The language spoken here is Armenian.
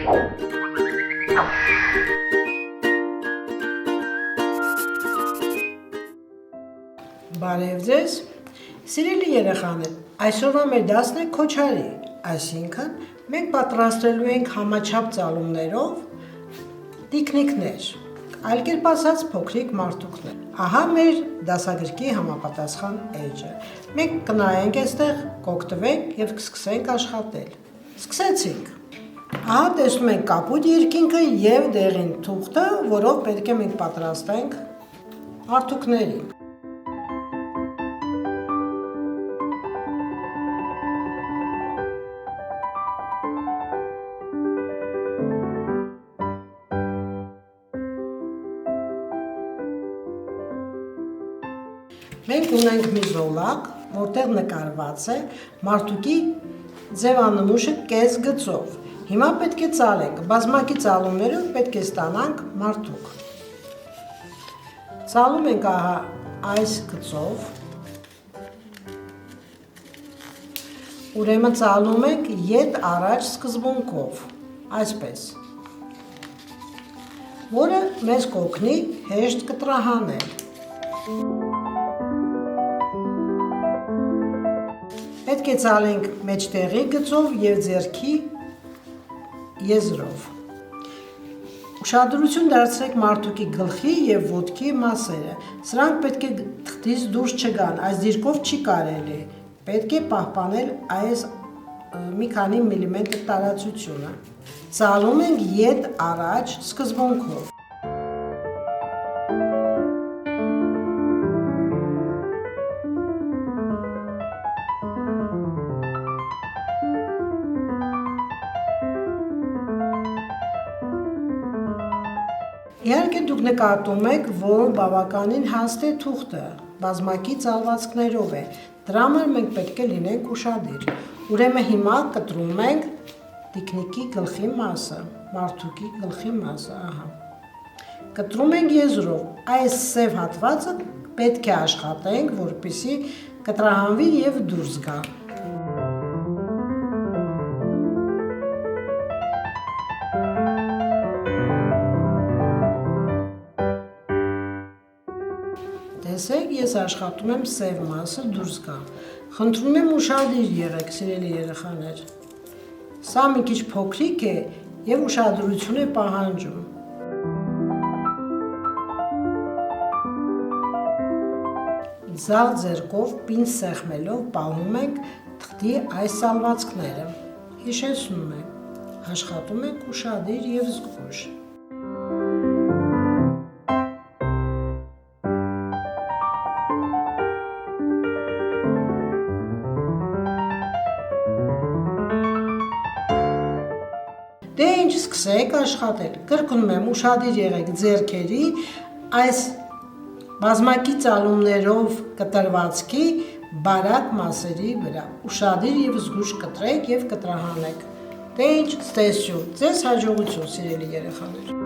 Բարև ձեզ, սիրելի երեխաներ, այսօրվա մեր դասն է քոչարի, այսինքն մենք պատրաստելու ենք համաչափ ծալումներով տիկնիկներ, այլ կերպ ասած փոքրիկ մարդուկներ։ Ահա մեր դասագրքի համապատասխան էջը։ Մենք կնայենք այստեղ, կօգտվենք եւ կսկսենք աշխատել։ Սկսեցինք։ Ահա տեսնում ենք կապույտ երկինքը եւ դեղին թուղթը, որով պետք է մենք պատրաստենք մարդուկներին։ Մենք ունենք մի զոլակ, որտեղ նկարված է մարդուկի ձևանմուշը կես գծով։ Հիմա պետք է ծալենք, բազմակի ծալումներով պետք է ստանանք մարդուկ։ Ծալում ենք ահա այս գծով, ուրեմն ծալում ենք ետ առաջ սկզբունքով, այսպես, որը մեզ կօգնի հեշտ կտրահանել։ Պետք է ծալենք մեջտեղի գծով և ձեռքի եզրով։ Ուշադրություն դարձրեք մարդուկի գլխի և ոտքի մասերը։ Սրանք պետք է թղթից դուրս չգան, այս դիրքով չի կարելի։ Պետք է պահպանել այս մի քանի միլիմետր տարածությունը։ Ծալում ենք ետ առաջ սկզբունքով։ Իհարկե դուք նկատում եք, որ բավականին հաստ է թուղթը, բազմակի ծալվածքներով է, դրա համար մենք պետք է լինենք ուշադիր։ Ուրեմն հիմա կտրում ենք տիկնիկի գլխի մասը, մարդուկի գլխի մասը, ահա։ Կտրում ենք եզրով, այս սև հատվածը պետք է աշխատենք, որպեսզի կտրահանվի և դուրս գա։ Տեսեք, ես աշխատում եմ սև մասը դուրս գա։ Խնդրում եմ ուշադիր եղեք, սիրելի երեխաներ։ Սա մի քիչ փոքրիկ է և ուշադրություն է պահանջում։ Ձախ ձեռքով պինդ սեղմելով պահում ենք թղթի այս ծալվածքները։ Հիշեցնում ենք, աշխատում ենք ուշադիր և զգույշ։ Դե ինչ սկսեք աշխատել, կրկնում եմ ուշադիր եղեք ձեռքերի այս բազմակի ծալումներով կտրվածքի բարակ մասերի վրա, ուշադիր և զգույշ կտրեք և կտրահանեք։ Դե ինչ ստեսյուն, ձեզ հաջողություն սիրելի երեխաներ։